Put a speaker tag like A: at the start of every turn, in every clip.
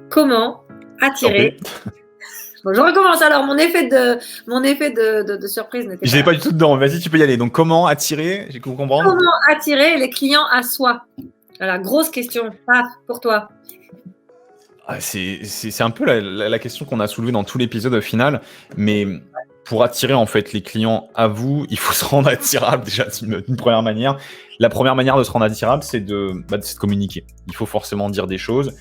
A: Comment attirer... Bon, je recommence alors, mon effet de surprise n'était
B: Je n'étais pas du tout dedans, vas-y tu peux y aller. Donc comment attirer, j'ai compris comprendre.
A: Comment attirer les clients à soi? Voilà, grosse question, pour toi.
B: C'est un peu la question qu'on a soulevée dans tout l'épisode au final, mais pour attirer en fait les clients à vous, il faut se rendre attirable déjà d'une première manière. La première manière de se rendre attirable, c'est de communiquer. Il faut forcément dire des choses.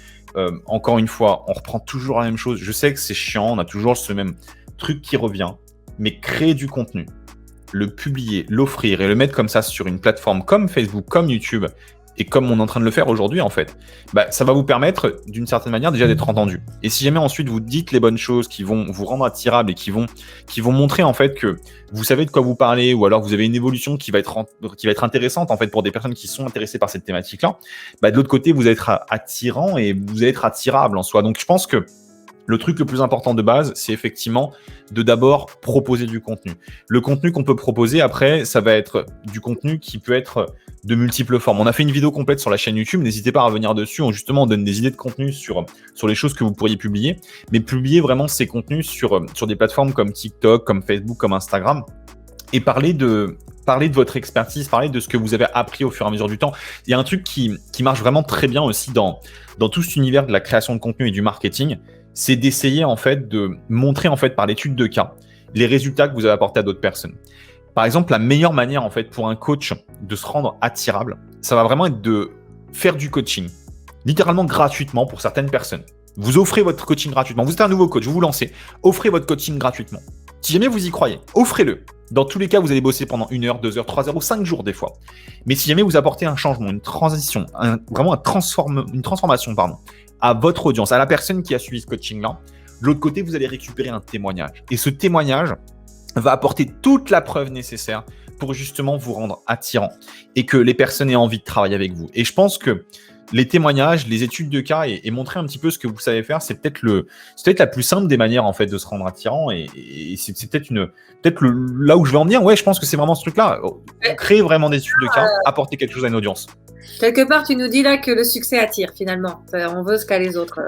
B: Encore une fois, on reprend toujours la même chose. Je sais que c'est chiant, on a toujours ce même truc qui revient, mais créer du contenu, le publier, l'offrir et le mettre comme ça sur une plateforme comme Facebook, comme YouTube, et comme on est en train de le faire aujourd'hui en fait, ça va vous permettre d'une certaine manière déjà d'être entendu. Et si jamais ensuite vous dites les bonnes choses qui vont vous rendre attirable et qui vont montrer en fait que vous savez de quoi vous parlez, ou alors vous avez une évolution qui va être intéressante en fait pour des personnes qui sont intéressées par cette thématique-là, de l'autre côté vous allez être attirant et vous allez être attirable en soi. Donc je pense que le truc le plus important de base, c'est effectivement de d'abord proposer du contenu. Le contenu qu'on peut proposer après, ça va être du contenu qui peut être de multiples formes. On a fait une vidéo complète sur la chaîne YouTube, n'hésitez pas à revenir dessus. On donne des idées de contenu sur les choses que vous pourriez publier, mais publier vraiment ces contenus sur des plateformes comme TikTok, comme Facebook, comme Instagram, et parler de votre expertise, parler de ce que vous avez appris au fur et à mesure du temps. Il y a un truc qui marche vraiment très bien aussi dans tout cet univers de la création de contenu et du marketing, c'est d'essayer en fait de montrer en fait par l'étude de cas les résultats que vous avez apportés à d'autres personnes. Par exemple, la meilleure manière en fait pour un coach de se rendre attirable, ça va vraiment être de faire du coaching, littéralement gratuitement pour certaines personnes. Vous offrez votre coaching gratuitement. Vous êtes un nouveau coach, vous vous lancez, offrez votre coaching gratuitement. Si jamais vous y croyez, offrez-le. Dans tous les cas, vous allez bosser pendant 1 heure, 2 heures, 3 heures ou 5 jours des fois. Mais si jamais vous apportez un changement, une transition, une transformation, à votre audience, à la personne qui a suivi ce coaching-là, de l'autre côté, vous allez récupérer un témoignage. Et ce témoignage va apporter toute la preuve nécessaire pour justement vous rendre attirant et que les personnes aient envie de travailler avec vous. Et je pense que les témoignages, les études de cas et montrer un petit peu ce que vous savez faire, c'est peut-être la plus simple des manières en fait de se rendre attirant et c'est peut-être là où je vais en venir. Ouais, je pense que c'est vraiment ce truc-là. Créer vraiment des études de cas, apporter quelque chose à une audience.
A: Quelque part, tu nous dis là que le succès attire finalement. On veut ce qu'a les autres.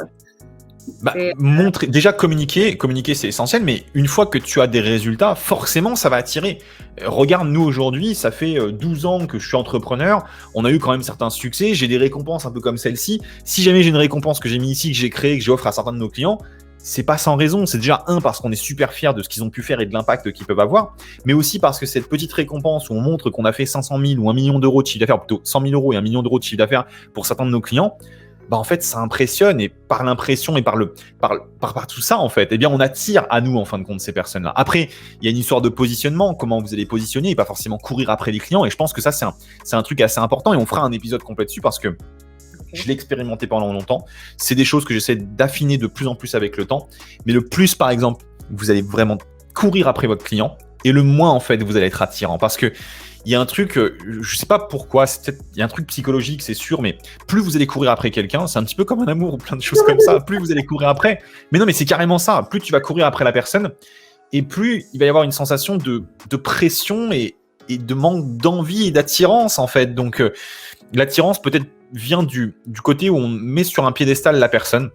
B: Montrer, déjà communiquer c'est essentiel, mais une fois que tu as des résultats, forcément ça va attirer. Regarde, nous aujourd'hui, ça fait 12 ans que je suis entrepreneur, on a eu quand même certains succès, j'ai des récompenses un peu comme celle-ci. Si jamais j'ai une récompense que j'ai mis ici, que j'ai créée, que j'offre à certains de nos clients, c'est pas sans raison. C'est déjà parce qu'on est super fiers de ce qu'ils ont pu faire et de l'impact qu'ils peuvent avoir, mais aussi parce que cette petite récompense où on montre qu'on a fait 500 000 ou 1 million d'euros de chiffre d'affaires, plutôt 100 000 euros et 1 million d'euros de chiffre d'affaires pour certains de nos clients, en fait, ça impressionne et par l'impression et par tout ça, en fait, eh bien, on attire à nous, en fin de compte, ces personnes-là. Après, il y a une histoire de positionnement, comment vous allez positionner et pas forcément courir après les clients. Et je pense que ça, c'est un truc assez important et on fera un épisode complet dessus parce que je l'ai expérimenté pendant longtemps. C'est des choses que j'essaie d'affiner de plus en plus avec le temps. Mais le plus, par exemple, vous allez vraiment courir après votre client et le moins, en fait, vous allez être attirant parce que il y a un truc, je sais pas pourquoi, il y a un truc psychologique, c'est sûr, mais plus vous allez courir après quelqu'un, c'est un petit peu comme un amour ou plein de choses comme ça, plus vous allez courir après. Mais non, mais c'est carrément ça. Plus tu vas courir après la personne, et plus il va y avoir une sensation de pression et de manque d'envie et d'attirance, en fait. Donc, l'attirance peut-être vient du côté où on met sur un piédestal la personne,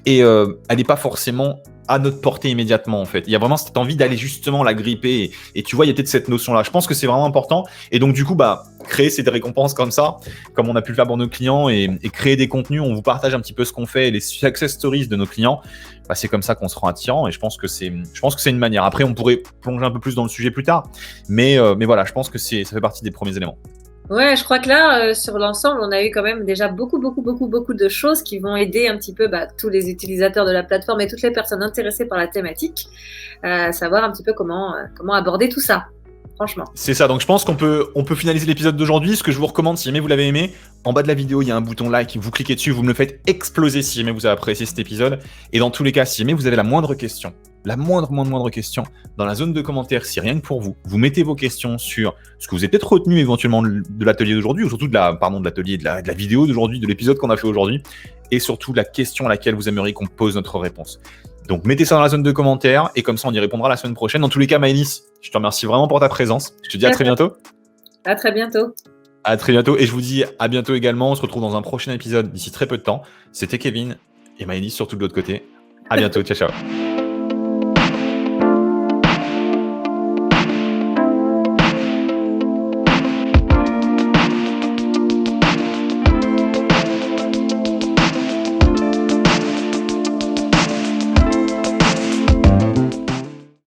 B: et elle n'est pas forcément à notre portée immédiatement en fait. Il y a vraiment cette envie d'aller justement la gripper et tu vois, il y a peut-être cette notion-là. Je pense que c'est vraiment important et donc du coup, créer ces récompenses comme ça, comme on a pu le faire pour nos clients et créer des contenus, on vous partage un petit peu ce qu'on fait, les success stories de nos clients, c'est comme ça qu'on se rend attirant et je pense que c'est une manière. Après, on pourrait plonger un peu plus dans le sujet plus tard, mais voilà, je pense que ça fait partie des premiers éléments.
A: Ouais, je crois que là, sur l'ensemble, on a eu quand même déjà beaucoup de choses qui vont aider un petit peu tous les utilisateurs de la plateforme et toutes les personnes intéressées par la thématique à savoir un petit peu comment aborder tout ça, franchement.
B: C'est ça, donc je pense qu'on peut finaliser l'épisode d'aujourd'hui. Ce que je vous recommande, si jamais vous l'avez aimé, en bas de la vidéo, il y a un bouton like, vous cliquez dessus, vous me le faites exploser si jamais vous avez apprécié cet épisode. Et dans tous les cas, si jamais vous avez la moindre question, dans la zone de commentaires, si rien que pour vous, vous mettez vos questions sur ce que vous avez peut-être retenu éventuellement de l'atelier d'aujourd'hui, ou surtout de la vidéo d'aujourd'hui, de l'épisode qu'on a fait aujourd'hui, et surtout la question à laquelle vous aimeriez qu'on pose notre réponse. Donc mettez ça dans la zone de commentaires, et comme ça on y répondra la semaine prochaine. Dans tous les cas, Maëlys, je te remercie vraiment pour ta présence. Je te dis à très bientôt.
A: À très bientôt.
B: À très bientôt, et je vous dis à bientôt également. On se retrouve dans un prochain épisode d'ici très peu de temps. C'était Kevin. et Maëlys surtout de l'autre côté. À bientôt, ciao ciao.